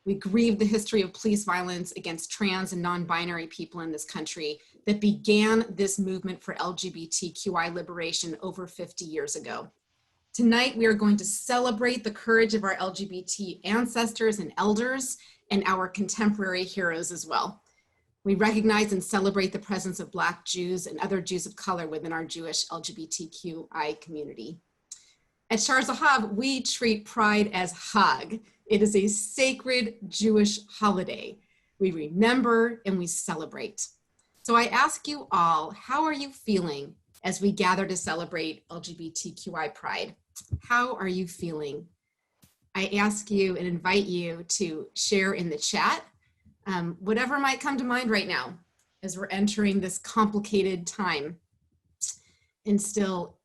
We grieve the history of police violence against trans and non-binary people in this country that began this movement for LGBTQI liberation over 50 years ago. Tonight, we are going to celebrate the courage of our LGBT ancestors and elders and our contemporary heroes as well. We recognize and celebrate the presence of Black Jews and other Jews of color within our Jewish LGBTQI community. At Sha'ar Zahav, we treat Pride as Hag. It is a sacred Jewish holiday. We remember and we celebrate. So I ask you all, how are you feeling as we gather to celebrate LGBTQI Pride? How are you feeling? I ask you and invite you to share in the chat whatever might come to mind right now as we're entering this complicated time and still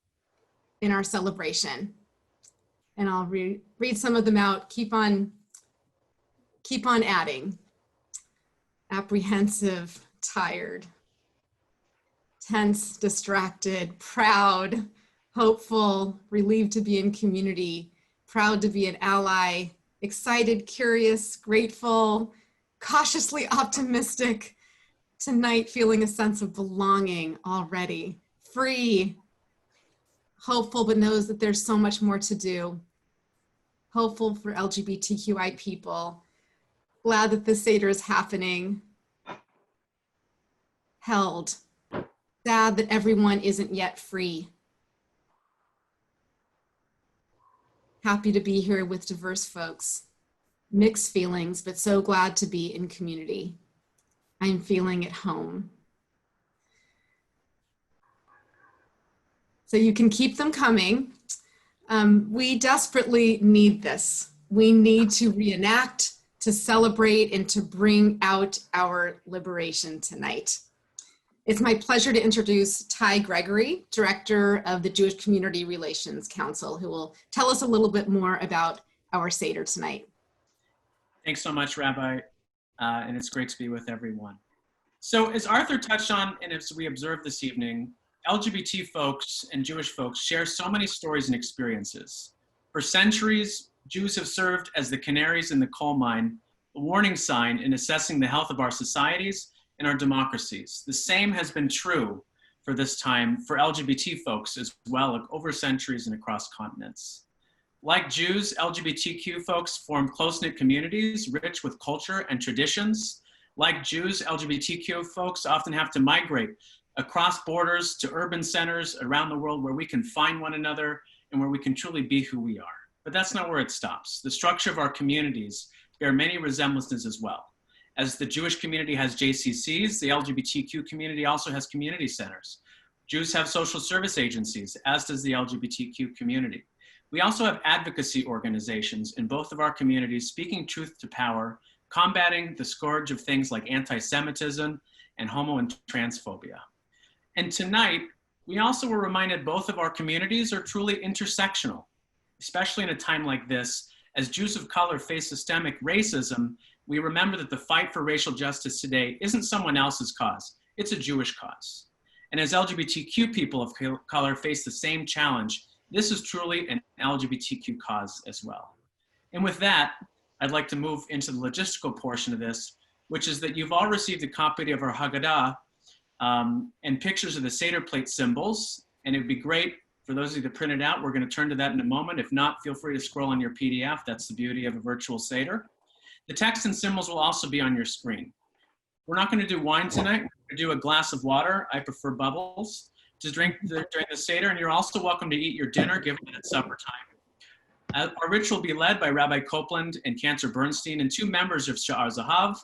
in our celebration. And I'll read some of them out. Keep on adding. Apprehensive, tired, tense, distracted, proud, hopeful, relieved to be in community, proud to be an ally, excited, curious, grateful, cautiously optimistic, tonight feeling a sense of belonging already, free, hopeful but knows that there's so much more to do, hopeful for LGBTQI people, glad that this Seder is happening, held, sad that everyone isn't yet free, happy to be here with diverse folks, mixed feelings, but so glad to be in community. I'm feeling at home. So you can keep them coming. We desperately need this. We need to reenact, to celebrate, and to bring out our liberation tonight. It's my pleasure to introduce Gregory, Director of the Jewish Community Relations Council, who will tell us a little bit more about our Seder tonight. Thanks so much, Rabbi, and it's great to be with everyone. So as Arthur touched on, and as we observed this evening, LGBT folks and Jewish folks share so many stories and experiences. For centuries, Jews have served as the canaries in the coal mine, a warning sign in assessing the health of our societies and our democracies. The same has been true for this time for LGBT folks as well, over centuries and across continents. Like Jews, LGBTQ folks form close-knit communities rich with culture and traditions. Like Jews, LGBTQ folks often have to migrate across borders to urban centers around the world where we can find one another and where we can truly be who we are. But that's not where it stops. The structure of our communities bear many resemblances as well. As the Jewish community has JCCs, the LGBTQ community also has community centers. Jews have social service agencies, as does the LGBTQ community. We also have advocacy organizations in both of our communities speaking truth to power, combating the scourge of things like anti-Semitism and homo and transphobia. And tonight, we also were reminded both of our communities are truly intersectional, especially in a time like this. As Jews of color face systemic racism, we remember that the fight for racial justice today isn't someone else's cause, it's a Jewish cause. And as LGBTQ people of color face the same challenge, this is truly an LGBTQ cause as well. And with that, I'd like to move into the logistical portion of this, which is that you've all received a copy of our Haggadah and pictures of the Seder plate symbols. And it'd be great for those of you to print it out. We're going to turn to that in a moment. If not, feel free to scroll on your PDF. That's the beauty of a virtual Seder. The text and symbols will also be on your screen. We're not going to do wine tonight. We're going to do a glass of water. I prefer bubbles to drink during the Seder, and you're also welcome to eat your dinner given that it's supper time. Our ritual will be led by Rabbi Copeland and Cantor Bernstein and two members of Sha'ar Zahav,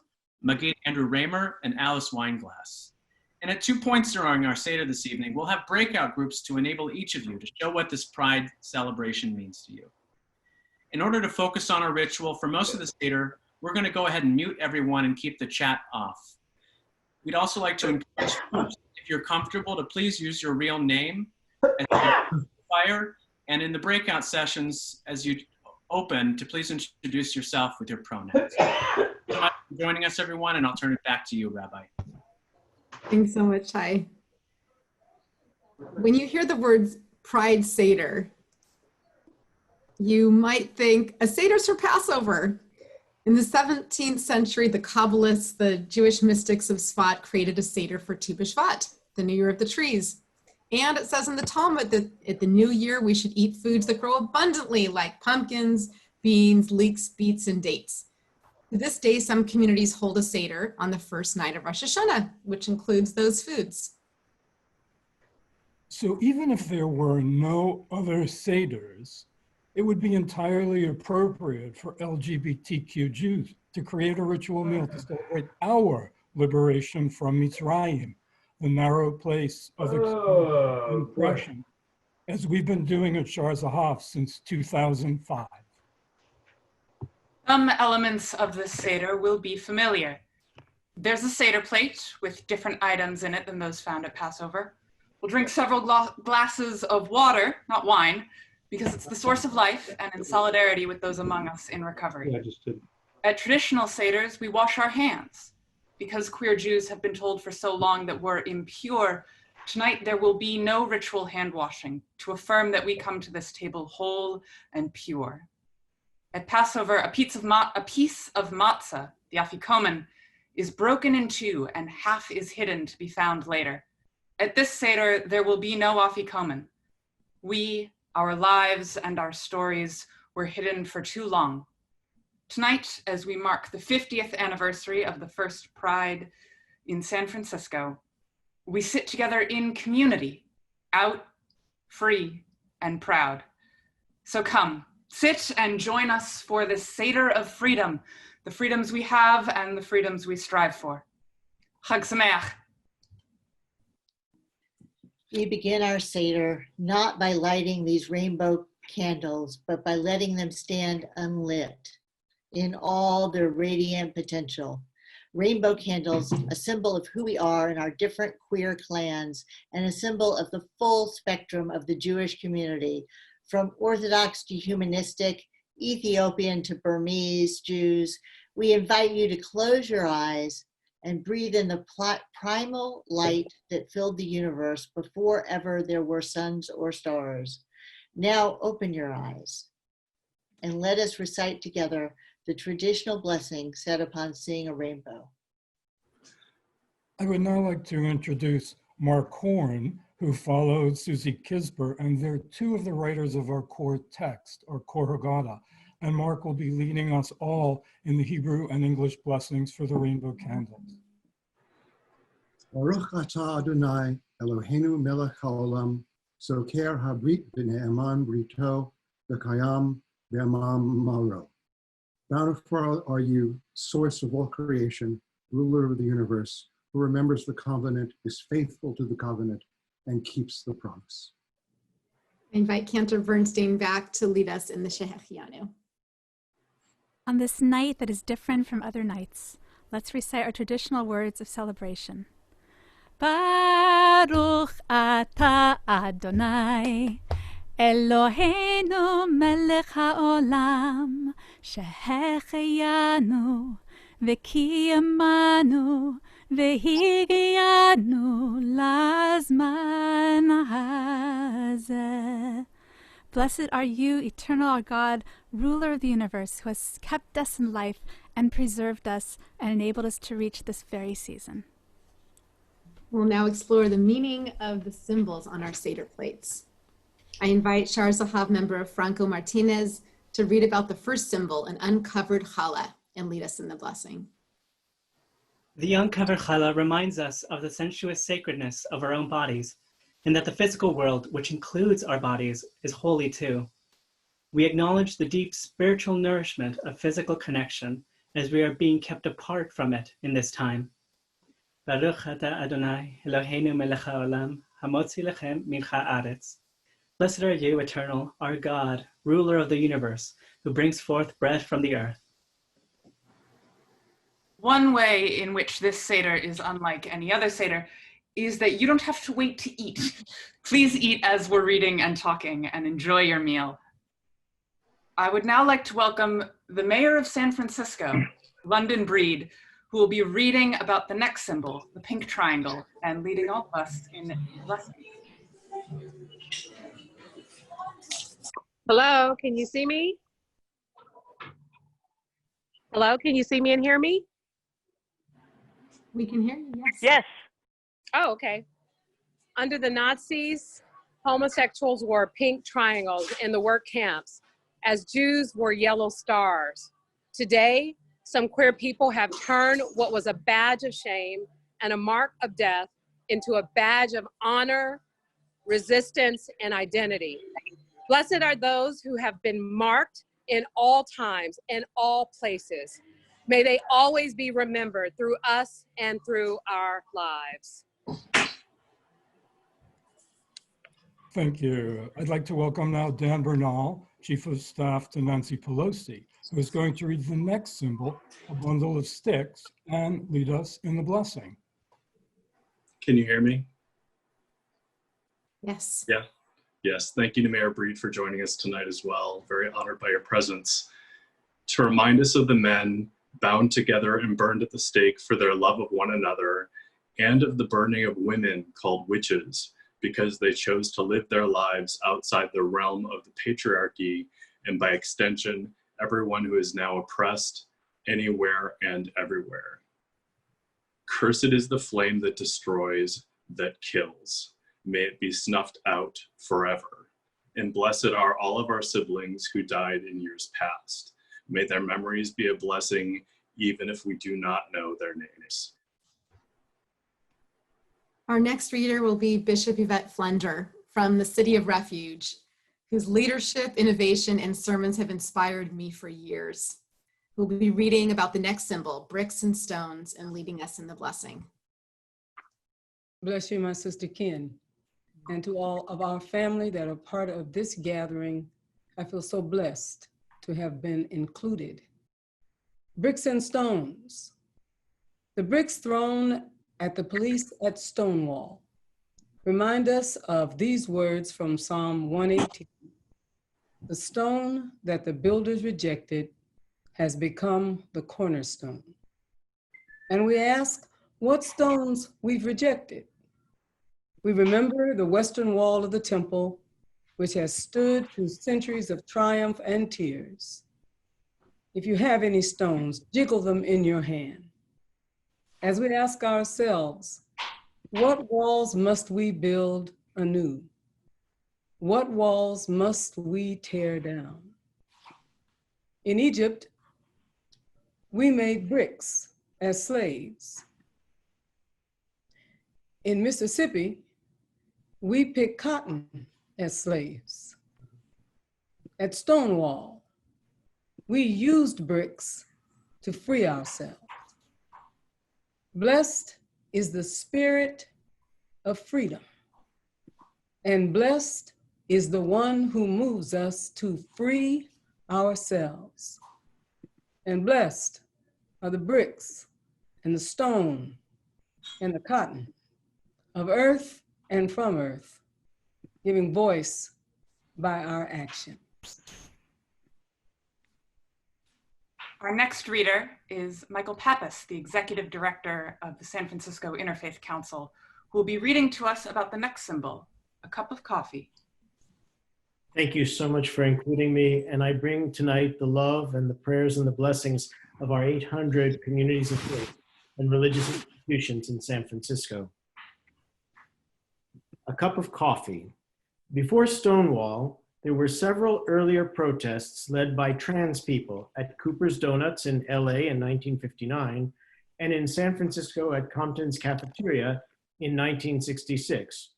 Magid Andrew Raymer and Alice Weinglass. And at 2 points during our Seder this evening, we'll have breakout groups to enable each of you to show what this Pride celebration means to you. In order to focus on our ritual for most of the Seder, we're going to go ahead and mute everyone and keep the chat off. We'd also like to encourage groups, if you're comfortable, to please use your real name as identifier, and in the breakout sessions, as you open, to please introduce yourself with your pronouns. Thanks so much for joining us, everyone, and I'll turn it back to you, Rabbi. Thanks so much, Ty. When you hear the words Pride Seder, you might think a Seder's for Passover. In the 17th century, the Kabbalists, the Jewish mystics of Tzfat, created a Seder for Tu B'Shvat, the New Year of the Trees. And it says in the Talmud that at the new year, we should eat foods that grow abundantly, like pumpkins, beans, leeks, beets, and dates. To this day, some communities hold a Seder on the first night of Rosh Hashanah, which includes those foods. So even if there were no other Seders, it would be entirely appropriate for LGBTQ Jews to create a ritual meal to celebrate our liberation from Mitzrayim, the narrow place of oppression, as we've been doing at Sha'ar Zahav since 2005. Some elements of this Seder will be familiar. There's a Seder plate with different items in it than those found at Passover. We'll drink several glasses of water, not wine, because it's the source of life and in solidarity with those among us in recovery. At traditional Seders, we wash our hands. Because queer Jews have been told for so long that we're impure, tonight there will be no ritual hand washing to affirm that we come to this table whole and pure. At Passover, a piece of matzah, the afikomen, is broken in two and half is hidden to be found later. At this Seder, there will be no afikomen. We, our lives, and our stories were hidden for too long. Tonight, as we mark the 50th anniversary of the first Pride in San Francisco, we sit together in community, out, free, and proud. So come, sit and join us for this Seder of freedom, the freedoms we have and the freedoms we strive for. Chag Sameach. We begin our Seder not by lighting these rainbow candles, but by letting them stand unlit in all their radiant potential. Rainbow candles, a symbol of who we are in our different queer clans, and a symbol of the full spectrum of the Jewish community, from Orthodox to humanistic, Ethiopian to Burmese Jews. We invite you to close your eyes and breathe in the primal light that filled the universe before ever there were suns or stars. Now open your eyes and let us recite together the traditional blessing set upon seeing a rainbow. I would now like to introduce Mark Horn, who followed Susie Kisber, and they're two of the writers of our core text, our Pride Haggadah. And Mark will be leading us all in the Hebrew and English blessings for the rainbow candles. Baruch atah Adonai Eloheinu melech haolam, soker habrit b'ne'eman brito v'kayam b'mamaro. Bountiful are you, source of all creation, ruler of the universe, who remembers the covenant, is faithful to the covenant, and keeps the promise. I invite Cantor Bernstein back to lead us in the Shehechianu. On this night that is different from other nights, let's recite our traditional words of celebration. Baruch atah Adonai, Eloheinu melech haolam, שהחיינו וקיימנו והגיענו לזמן הזה. Blessed are you, eternal our God, ruler of the universe, who has kept us in life and preserved us and enabled us to reach this very season. We'll now explore the meaning of the symbols on our Seder plates. I invite Sha'ar Zahav member Franco Martinez to read about the first symbol, an uncovered challah, and lead us in the blessing. The uncovered challah reminds us of the sensuous sacredness of our own bodies, and that the physical world, which includes our bodies, is holy too. We acknowledge the deep spiritual nourishment of physical connection as we are being kept apart from it in this time. Baruch atah Adonai Eloheinu melech haolam, hamotzi lechem min haaretz. Blessed are you, eternal, our God, ruler of the universe, who brings forth bread from the earth. One way in which this Seder is unlike any other Seder is that you don't have to wait to eat. Please eat as we're reading and talking and enjoy your meal. I would now like to welcome the mayor of San Francisco, London Breed, who will be reading about the next symbol, the pink triangle, and leading all of us in blessing. Hello, can you see me? Hello, can you see me and hear me? We can hear you, yes. Yes. Oh, okay. Under the Nazis, homosexuals wore pink triangles in the work camps, as Jews wore yellow stars. Today, some queer people have turned what was a badge of shame and a mark of death into a badge of honor, resistance, and identity. Blessed are those who have been marked in all times and all places. May they always be remembered through us and through our lives. Thank you. I'd like to welcome now Dan Bernal, Chief of Staff to Nancy Pelosi, who is going to read the next symbol, a bundle of sticks, and lead us in the blessing. Can you hear me? Yes. Yeah. Yes. Thank you to Mayor Breed for joining us tonight as well. Very honored by your presence. To remind us of the men bound together and burned at the stake for their love of one another, and of the burning of women called witches, because they chose to live their lives outside the realm of the patriarchy, and by extension, everyone who is now oppressed anywhere and everywhere. Cursed is the flame that destroys, that kills. May it be snuffed out forever. And blessed are all of our siblings who died in years past. May their memories be a blessing, even if we do not know their names. Our next reader will be Bishop Yvette Flender from the City of Refuge, whose leadership, innovation, and sermons have inspired me for years. We'll be reading about the next symbol, bricks and stones, and leading us in the blessing. Bless you, my sister Ken, and to all of our family that are part of this gathering. I feel so blessed to have been included. Bricks and stones. The bricks thrown at the police at Stonewall remind us of these words from Psalm 118. The stone that the builders rejected has become the cornerstone. And we ask what stones we've rejected. We remember the western wall of the temple, which has stood through centuries of triumph and tears. If you have any stones, jiggle them in your hand. As we ask ourselves, what walls must we build anew? What walls must we tear down? In Egypt, we made bricks as slaves. In Mississippi, we picked cotton as slaves. At Stonewall, we used bricks to free ourselves. Blessed is the spirit of freedom, and blessed is the one who moves us to free ourselves. And blessed are the bricks and the stone and the cotton of earth and from earth, giving voice by our actions. Our next reader is Mychal Pappas, the Executive Director of the San Francisco Interfaith Council, who will be reading to us about the next symbol, a cup of coffee. Thank you so much for including me, and I bring tonight the love and the prayers and the blessings of our 800 communities of faith and religious institutions in San Francisco. A cup of coffee. Before Stonewall, there were several earlier protests led by trans people at Cooper's Donuts in LA in 1959 and in San Francisco at Compton's Cafeteria in 1966,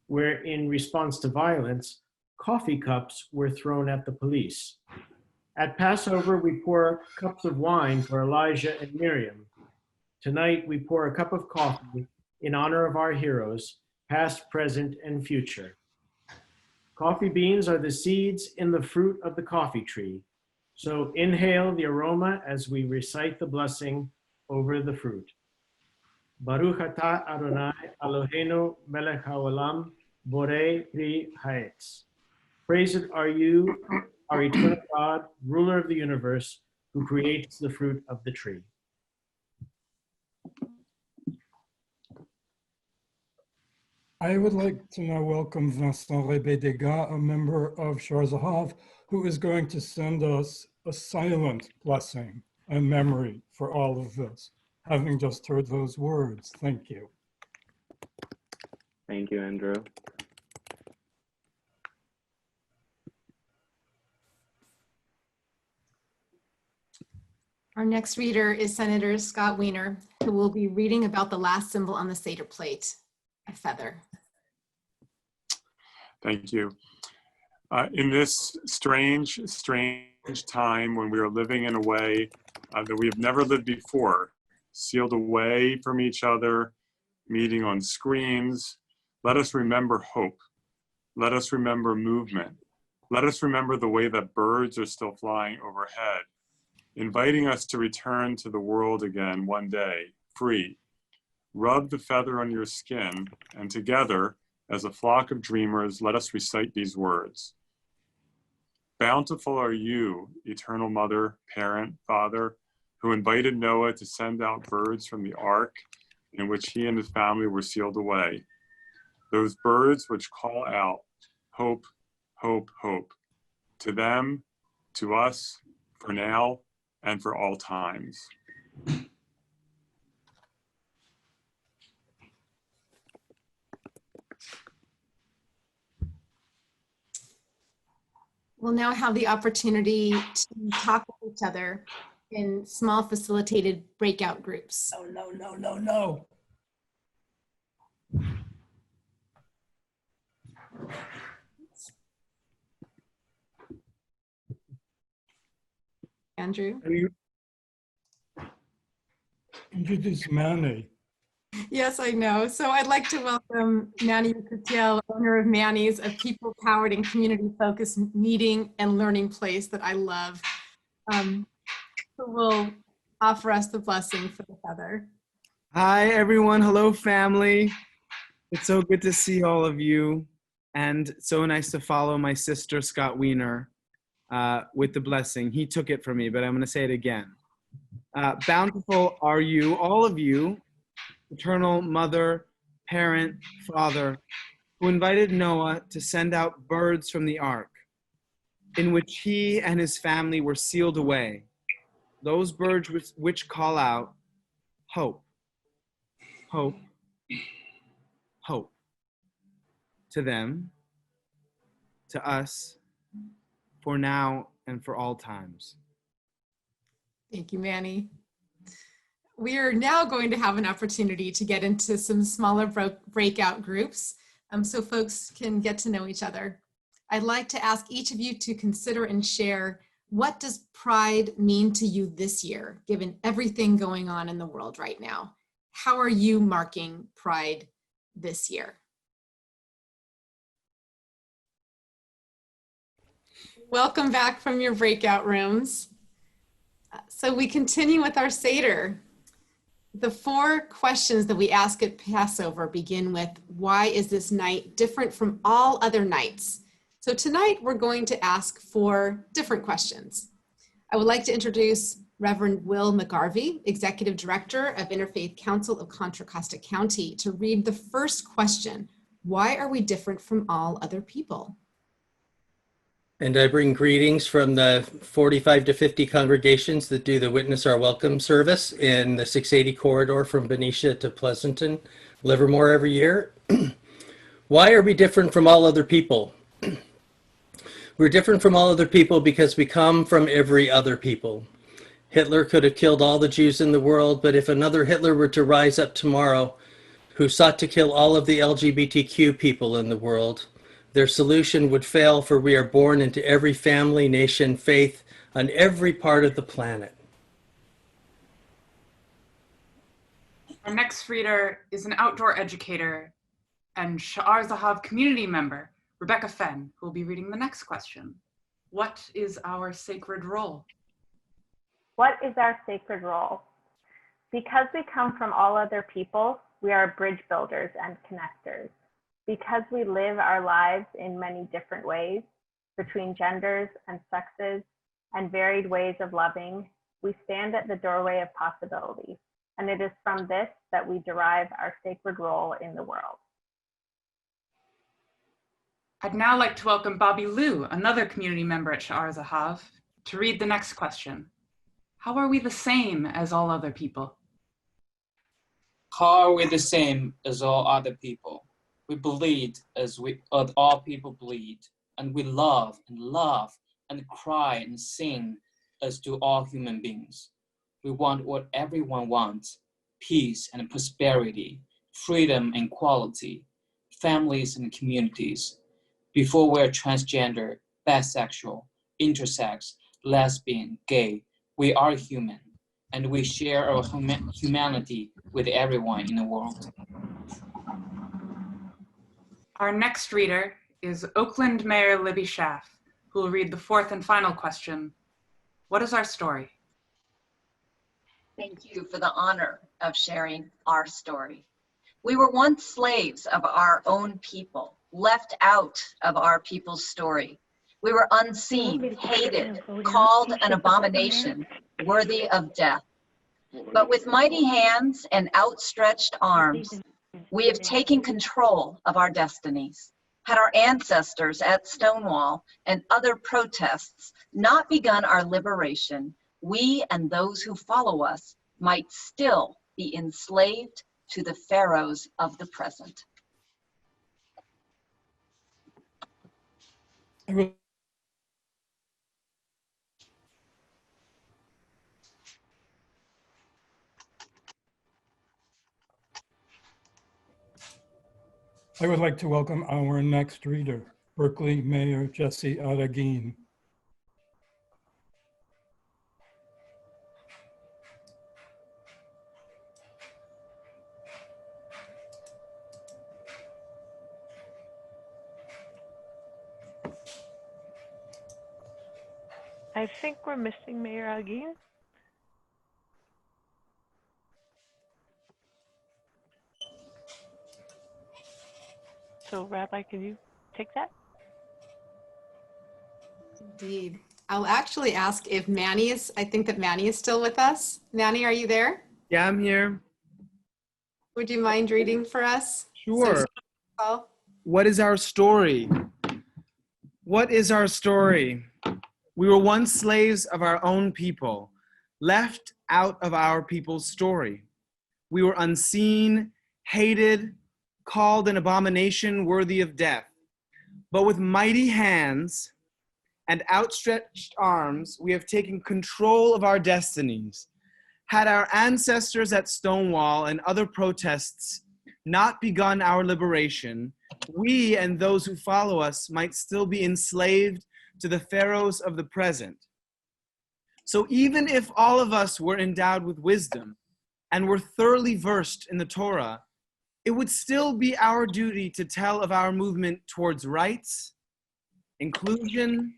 where in response to violence, coffee cups were thrown at the police. At Passover, we pour cups of wine for Elijah and Miriam. Tonight, we pour a cup of coffee in honor of our heroes, past, present, and future. Coffee beans are the seeds in the fruit of the coffee tree. So inhale the aroma as we recite the blessing over the fruit. Baruch atah Adonai Eloheinu melech haolam borei pri haetz. Praised are you, our eternal God, ruler of the universe, who creates the fruit of the tree. I would like to now welcome Vincent Rebé-Degas, a member of Sha'ar Zahav, who is going to send us a silent blessing. and memory for all of this. Having just heard those words, thank you. Thank you, Andrew. Our next reader is Senator Scott Weiner, who will be reading about the last symbol on the Seder plate, a feather. Thank you. In this strange time when we are living in a way that we have never lived before, sealed away from each other, meeting on screens, let us remember hope. Let us remember movement. Let us remember the way that birds are still flying overhead, inviting us to return to the world again one day, free. Rub the feather on your skin, and together, as a flock of dreamers, let us recite these words. Bountiful are you, eternal mother, parent, father, who invited Noah to send out birds from the ark in which he and his family were sealed away. Those birds which call out, hope, hope, hope, to them, to us, for now, and for all times. We'll now have the opportunity to talk with each other in small facilitated breakout groups. Oh, no, no, no, no. Andrew? Introduce Manny. Yes, I know. So I'd like to welcome Manny Mychal, owner of Manny's, a people-powered and community-focused meeting and learning place that I love, who will offer us the blessing for the feather. Hi, everyone. Hello, family. It's so good to see all of you, and so nice to follow my sister, Scott Weiner, with the blessing. He took it from me, but I'm going to say it again. Bountiful are you, all of you, eternal mother, parent, father, who invited Noah to send out birds from the ark, in which he and his family were sealed away. Those birds which call out, hope, hope, hope. To them, to us, for now and for all times. Thank you, Manny. We are now going to have an opportunity to get into some smaller breakout groups so folks can get to know each other. I'd like to ask each of you to consider and share, what does Pride mean to you this year, given everything going on in the world right now? How are you marking Pride this year? Welcome back from your breakout rooms. So we continue with our Seder. The 4 questions that we ask at Passover begin with, why is this night different from all other nights? So tonight we're going to ask 4 different questions. I would like to introduce Reverend Will McGarvey, Executive Director of Interfaith Council of Contra Costa County, to read the first question, why are we different from all other people? And I bring greetings from the 45 to 50 congregations that do the Witness Our Welcome service in the 680 corridor from Benicia to Pleasanton, Livermore every year. Why are we different from all other people? We're different from all other people because we come from every other people. Hitler could have killed all the Jews in the world, but if another Hitler were to rise up tomorrow who sought to kill all of the LGBTQ people in the world, their solution would fail, for we are born into every family, nation, faith, on every part of the planet. Our next reader is an outdoor educator and Sha'ar Zahav community member, Rebecca Fenn, who will be reading the next question. What is our sacred role? What is our sacred role? Because we come from all other people, we are bridge builders and connectors. Because we live our lives in many different ways, between genders and sexes and varied ways of loving, we stand at the doorway of possibility. And it is from this that we derive our sacred role in the world. I'd now like to welcome Bobby Liu, another community member at Sha'ar Zahav, to read the next question. How are we the same as all other people? How are we the same as all other people? We bleed as all people bleed, and we love and laugh and cry and sing as do all human beings. We want what everyone wants: peace and prosperity, freedom and equality, families and communities. Before we're transgender, bisexual, intersex, lesbian, gay, we are human, and we share our humanity with everyone in the world. Our next reader is Oakland Mayor Libby Schaaf, who will read the fourth and final question. What is our story? Thank you for the honor of sharing our story. We were once slaves of our own people, left out of our people's story. We were unseen, hated, called an abomination, worthy of death. But with mighty hands and outstretched arms, we have taken control of our destinies. Had our ancestors at Stonewall and other protests not begun our liberation, we and those who follow us might still be enslaved to the pharaohs of the present. I would like to welcome our next reader, Berkeley Mayor Jesse Aragin. I think we're missing Mayor Agin. So Rabbi, can you take that? Indeed. I'll actually ask if Manny is, I think that Manny is still with us. Manny, are you there? Yeah, I'm here. Would you mind reading for us? Sure. So, What is our story? What is our story? We were once slaves of our own people, left out of our people's story. We were unseen, hated, called an abomination worthy of death. But with mighty hands and outstretched arms, we have taken control of our destinies. Had our ancestors at Stonewall and other protests not begun our liberation, we and those who follow us might still be enslaved to the pharaohs of the present. So even if all of us were endowed with wisdom and were thoroughly versed in the Torah, it would still be our duty to tell of our movement towards rights, inclusion,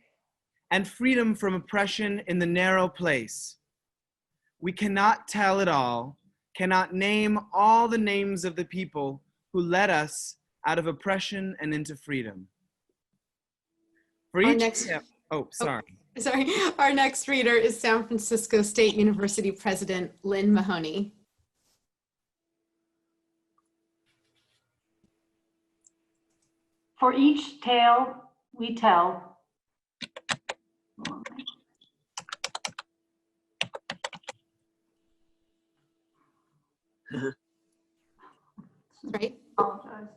and freedom from oppression in the narrow place. We cannot tell it all, cannot name all the names of the people who led us out of oppression and into freedom. For each Our next reader is San Francisco State University President Lynn Mahoney. For each tale we tell, right? Apologize.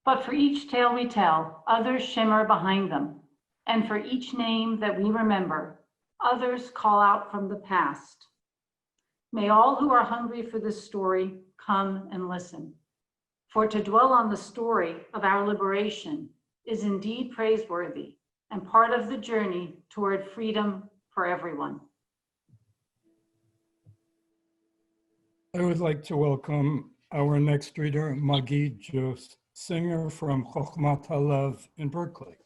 But for each tale we tell, others shimmer behind them. And for each name that we remember, others call out from the past. May all who are hungry for this story come and listen. For to dwell on the story of our liberation is indeed praiseworthy and part of the journey toward freedom for everyone. I would like to welcome our next reader, Magid Jost, singer from Chokhmat Halev in Berkeley.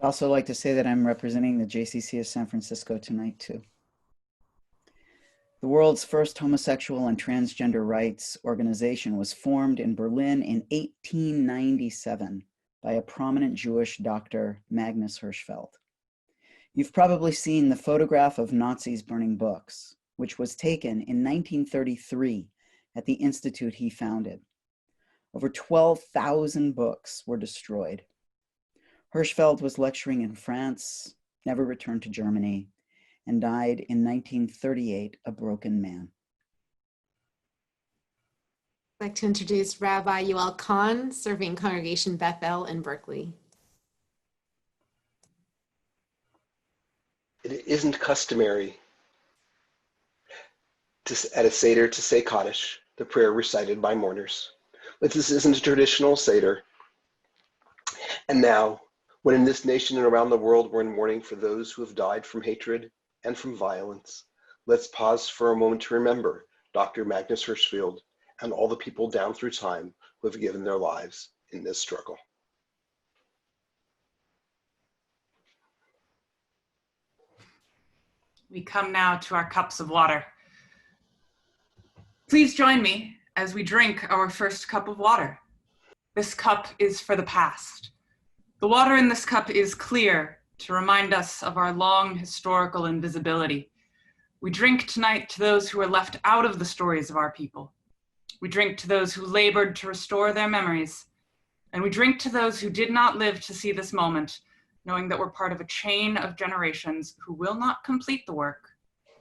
I'd also like to say that I'm representing the JCC of San Francisco tonight too. The world's first homosexual and transgender rights organization was formed in Berlin in 1897 by a prominent Jewish doctor, Magnus Hirschfeld. You've probably seen the photograph of Nazis burning books, which was taken in 1933 at the institute he founded. Over 12,000 books were destroyed. Hirschfeld was lecturing in France never returned to Germany, and died in 1938 a broken man. I'd like to introduce Rabbi Yoel Kahn, serving Congregation Bethel in Berkeley. It isn't customary at a Seder to say Kaddish, the prayer recited by mourners. But this isn't a traditional Seder. And now, when in this nation and around the world we're in mourning for those who have died from hatred and from violence, let's pause for a moment to remember Dr. Magnus Hirschfeld and all the people down through time who have given their lives in this struggle. We come now to our cups of water. Please join me as we drink our first cup of water. This cup is for the past. The water in this cup is clear to remind us of our long historical invisibility. We drink tonight to those who are left out of the stories of our people. We drink to those who labored to restore their memories. And we drink to those who did not live to see this moment, knowing that we're part of a chain of generations who will not complete the work,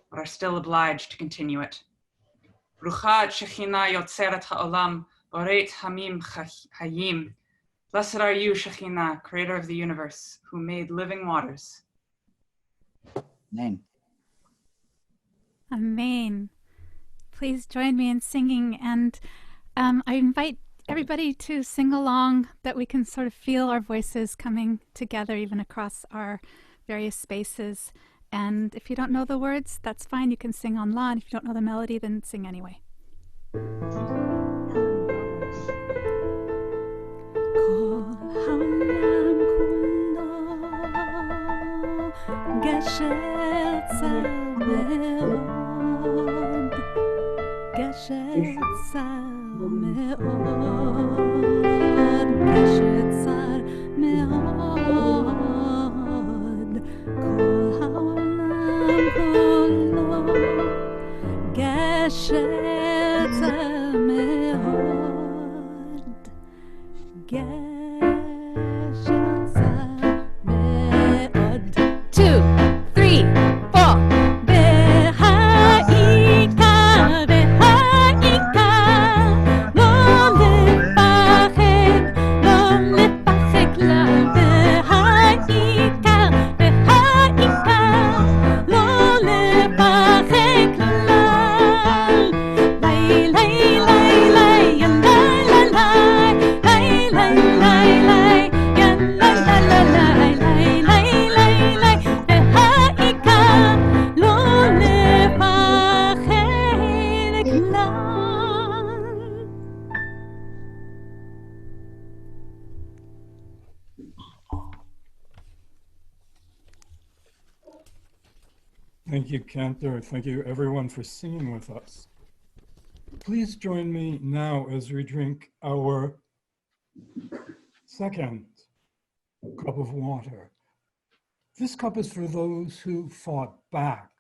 but are still obliged to continue it. Brucha Shechina Yotzeret Ha'olam, Boret Hamim Hayim. Blessed are you, Shechina, creator of the universe, who made living waters. Amen. Amen. Please join me in singing, and I invite everybody to sing along, that we can sort of feel our voices coming together even across our various spaces. And if you don't know the words, that's fine. You can sing online. If you don't know the melody, then sing anyway. Thank you, Cantor. Thank you, everyone, for singing with us. Please join me now as we drink our second cup of water. This cup is for those who fought back.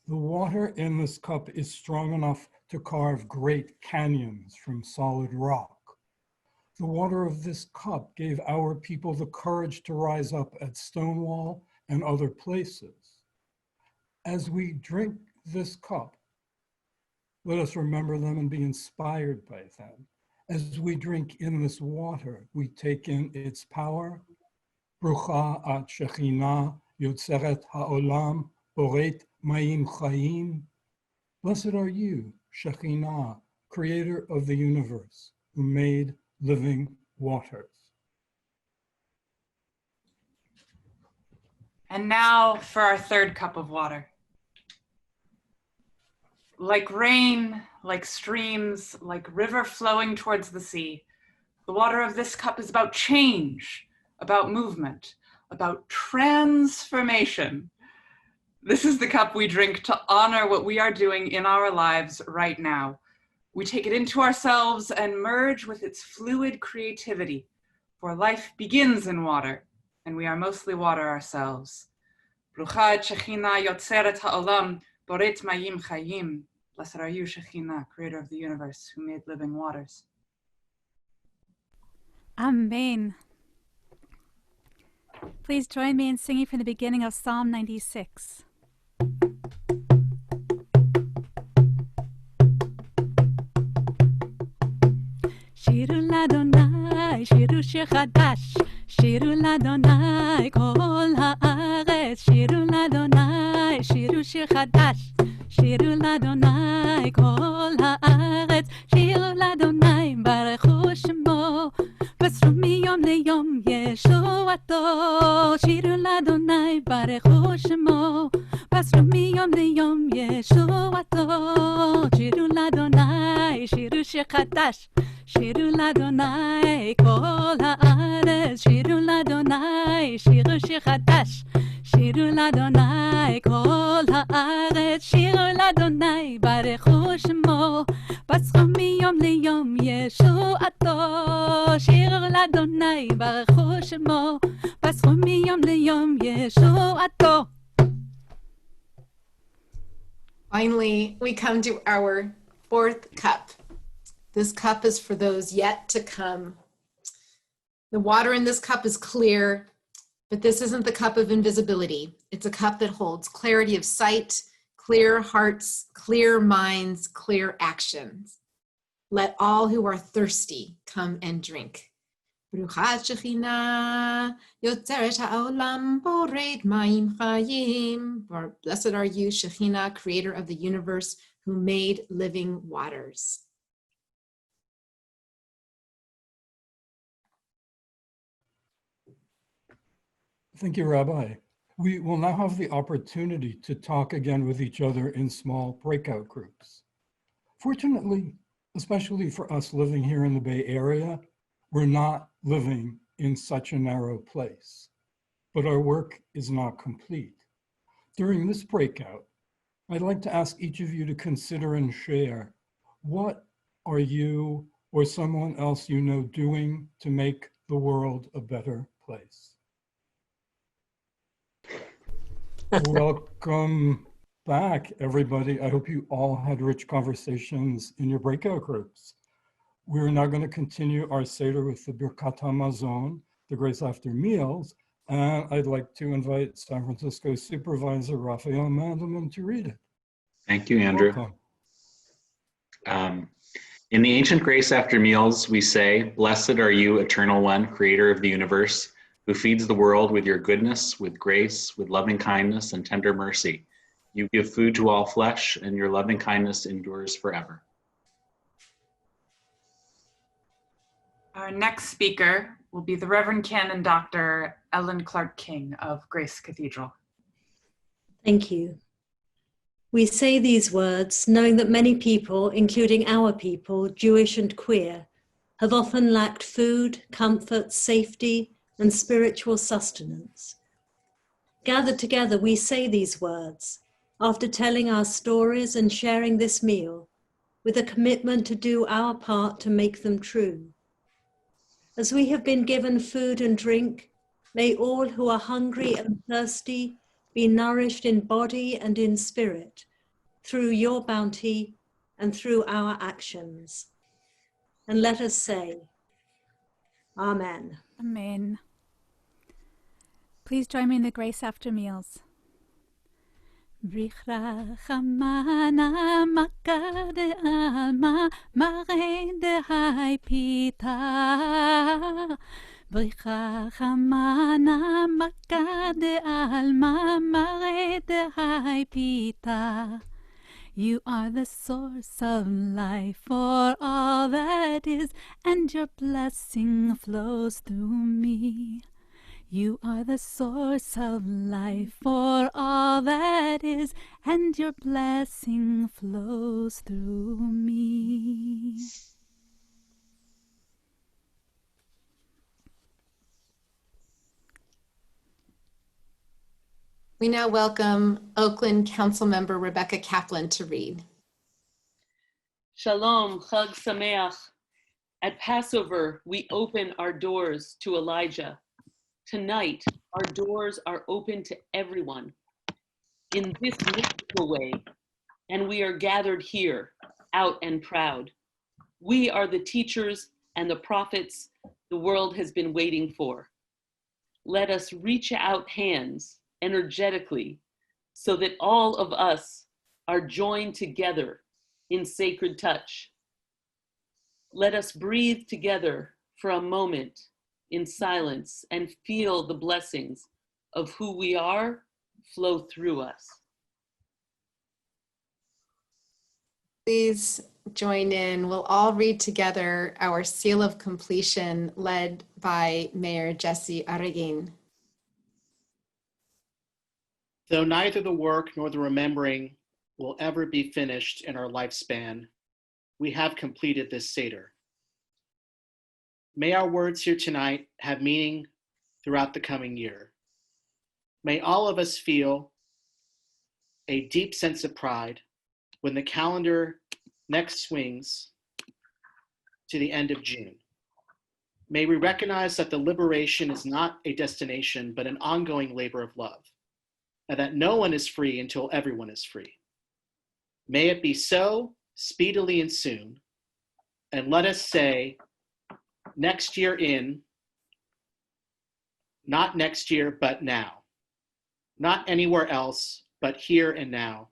The water in this cup is strong enough to carve great canyons from solid rock. The water of this cup gave our people the courage to rise up at Stonewall and other places. As we drink this cup, let us remember them and be inspired by them. As we drink in this water, we take in its power. Brucha at Shechina Yotzeret Ha'olam Boret Mayim Chayim. Blessed are you, Shechina, creator of the universe, who made living waters. And now for our third cup of water. Like rain, like streams, like river flowing towards the sea, the water of this cup is about change, about movement, about transformation. This is the cup we drink to honor what we are doing in our lives right now. We take it into ourselves and merge with its fluid creativity, for life begins in water, and we are mostly water ourselves. Brucha Shechina Yotzeret Ha'olam Boret Mayim Chayim. Blessed are you, Shechina, creator of the universe, who made living waters. Please join me in singing from the beginning of Psalm 96. שירו לאדוני, שירו שיר חדש, שירו לאדוני כל הארץ, שירו לאדוני, שירו שיר חדש, שירו לאדוני כל הארץ, שירו לאדוני ברכו שמו, בסרו מיום ליום ישועתו, שירו לאדוני ברכו שמו, בסרו מיום ליום ישועתו, שירו לאדוני, שירו שיר חדש, שירו לאדוני כל הארץ, שירו לאדוני, שירו שיר חדש, שירו לאדוני כל הארץ, שירו לאדוני ברכו שמו, פסחו מיום ליום ישועתו, שירו לאדוני ברכו שמו, פסחו מיום ליום ישועתו. Finally, we come to our fourth cup. This cup is for those yet to come. The water in this cup is clear, but this isn't the cup of invisibility. It's a cup that holds clarity of sight, clear hearts, clear minds, clear actions. Let all who are thirsty come and drink. Blessed are you, Shekhinah, creator of the universe, who made living waters. Thank you, Rabbi. We will now have the opportunity to talk again with each other in small breakout groups. Fortunately, especially for us living here in the Bay Area, we're not living in such a narrow place, but our work is not complete. During this breakout, I'd like to ask each of you to consider and share, what are you or someone else you know doing to make the world a better place? Welcome back, everybody. I hope you all had rich conversations in your breakout groups. We're now going to continue our Seder with the Birkat HaMazon, the grace after meals, and I'd like to invite San Francisco Supervisor Raphael Mandelman to read it. Thank you, Andrew. In the ancient grace after meals, we say, "Blessed are you, Eternal One, Creator of the universe, who feeds the world with your goodness, with grace, with loving kindness and tender mercy. You give food to all flesh, and your loving kindness endures forever." Our next speaker will be the Reverend Canon Dr. Ellen Clark King of Grace Cathedral. Thank you. We say these words knowing that many people, including our people, Jewish and queer, have often lacked food, comfort, safety, and spiritual sustenance. Gathered together, we say these words after telling our stories and sharing this meal with a commitment to do our part to make them true. As we have been given food and drink, may all who are hungry and thirsty be nourished in body and in spirit through your bounty and through our actions. And let us say, Amen. Amen. Please join me in the grace after meals. Brichra chamana makade alma marende hai pita. Brichra chamana makade alma marende hai pita. You are the source of life for all that is, and your blessing flows through me. You are the source of life for all that is, and your blessing flows through me. We now welcome Oakland Council Member Rebecca Kaplan to read. Shalom, Chag Sameach. At Passover, we open our doors to Elijah. Tonight, our doors are open to everyone in this mystical way, and we are gathered here, out and proud. We are the teachers and the prophets the world has been waiting for. let us reach out hands energetically so that all of us are joined together in sacred touch. Let us breathe together for a moment in silence and feel the blessings of who we are flow through us. Please join in. We'll all read together our seal of completion led by Mayor Jesse Arreguin. Though neither the work nor the remembering will ever be finished in our lifespan, we have completed this Seder. May our words here tonight have meaning throughout the coming year. May all of us feel a deep sense of pride when the calendar next swings to the end of June. May we recognize that the liberation is not a destination, but an ongoing labor of love, and that no one is free until everyone is free. May it be so speedily and soon, and let us say, next year in, not next year, but now. Not anywhere else, but here and now.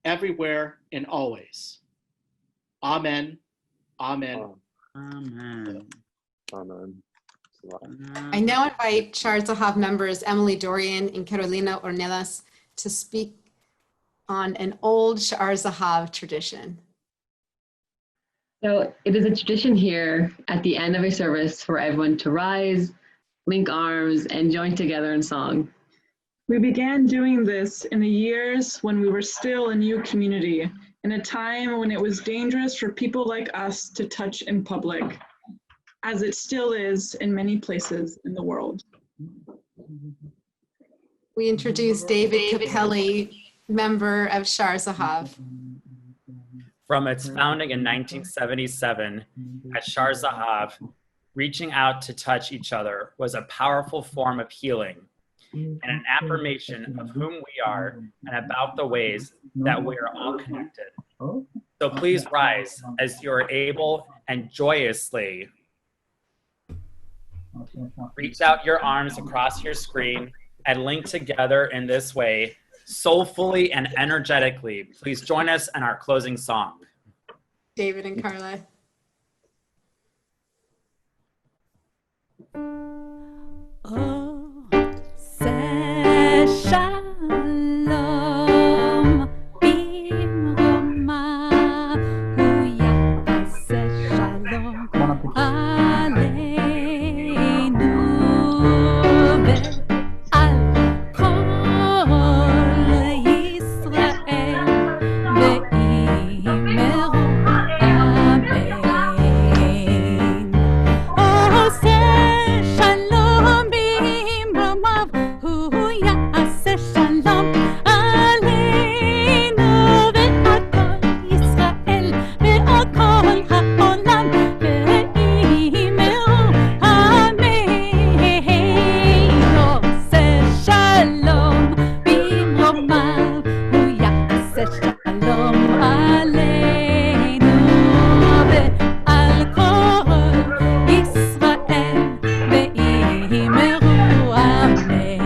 Everywhere and always. Amen. Amen. Amen. Amen. I now invite Sha'ar Zahav members Emily Dorian and Carolina Ornelas to speak on an old Sha'ar Zahav tradition. So it is a tradition here at the end of a service for everyone to rise, link arms, and join together in song. We began doing this in the years when we were still a new community, in a time when it was dangerous for people like us to touch in public, as it still is in many places in the world. We introduce David Capelli, member of Sha'ar Zahav. From its founding in 1977 at Sha'ar Zahav, reaching out to touch each other was a powerful form of healing and an affirmation of whom we are and about the ways that we are all connected. So please rise as you are able and joyously reach out your arms across your screen and link together in this way, soulfully and energetically. Please join us in our closing song. David and Carla. Shalom bimroma hu ya'aseh shalom aleinu ve'al kol Yisrael ve'imeru amen. Oseh shalom bimromav hu ya'aseh shalom aleinu ve'al kol Yisrael ve'al kol ha'olam ve'imeru amen. Oseh shalom bimromav hu ya'aseh shalom aleinu ve'al kol Yisrael ve'imeru amen.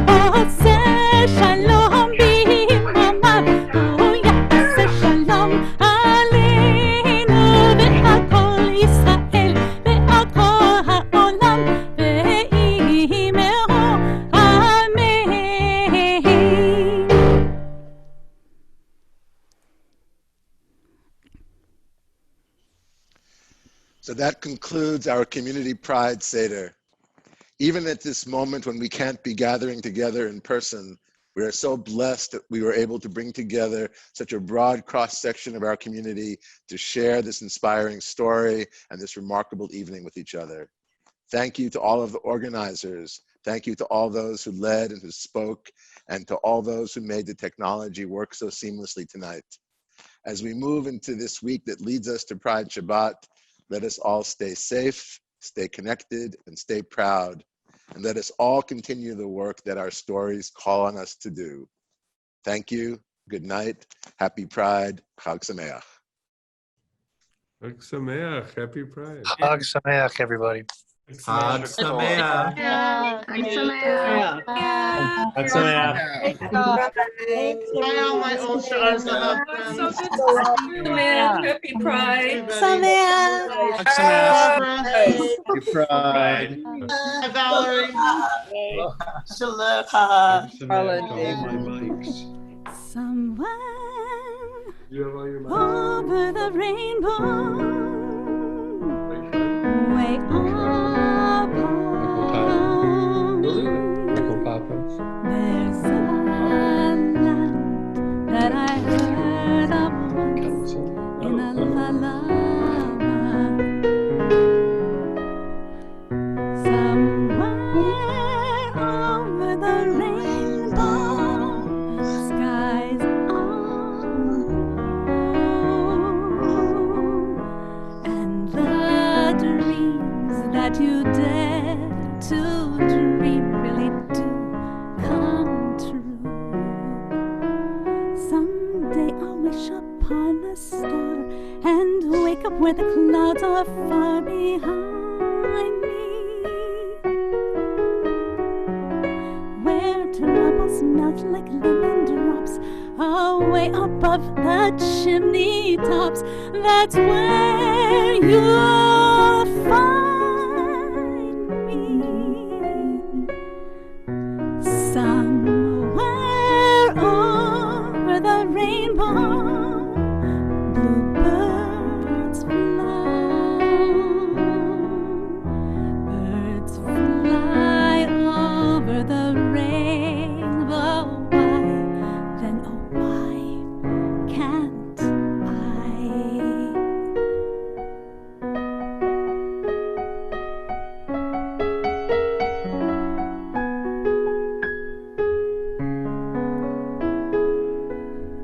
Oseh shalom bimromav hu ya'aseh shalom aleinu ve'al kol Yisrael ve'al kol ha'olam ve'imeru amen. So that concludes our Community Pride Seder. Even at this moment when we can't be gathering together in person, we are so blessed that we were able to bring together such a broad cross-section of our community to share this inspiring story and this remarkable evening with each other. Thank you to all of the organizers. Thank you to all those who led and who spoke, and to all those who made the technology work so seamlessly tonight. As we move into this week that leads us to Pride Shabbat, let us all stay safe, stay connected, and stay proud. And let us all continue the work that our stories call on us to do. Thank you. Good night. Happy Pride. Chag Sameach. Chag Sameach. Happy Pride. Chag Sameach, everybody. Hag Sameach. Hag Sameach. Hag Sameach. Hi, all my old Sha'ar Zahav friends. So good to see you, man. Happy Pride. Sameach. Hag Sameach. Happy Pride. Hi, Valerie. Shalom. Somewhere over the rainbow, way up there's a land that I heard of once in a lullaby. Somewhere over the rainbow, skies are blue, and the dreams that you dare to dream really do come true. Someday I'll wish upon a star and wake up where the clouds are far behind me, where troubles melt like lemon drops away above the chimney tops. That's where you'll find me. Somewhere over the rainbow, bluebirds fly. Birds fly over the rainbow. Why then, oh why can't I?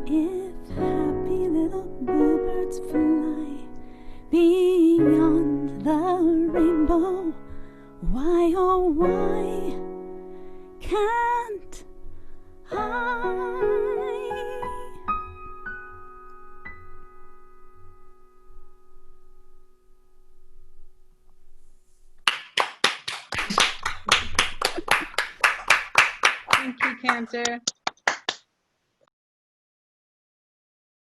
If happy little bluebirds fly beyond the rainbow, why oh why can't I? Thank you, Cantor.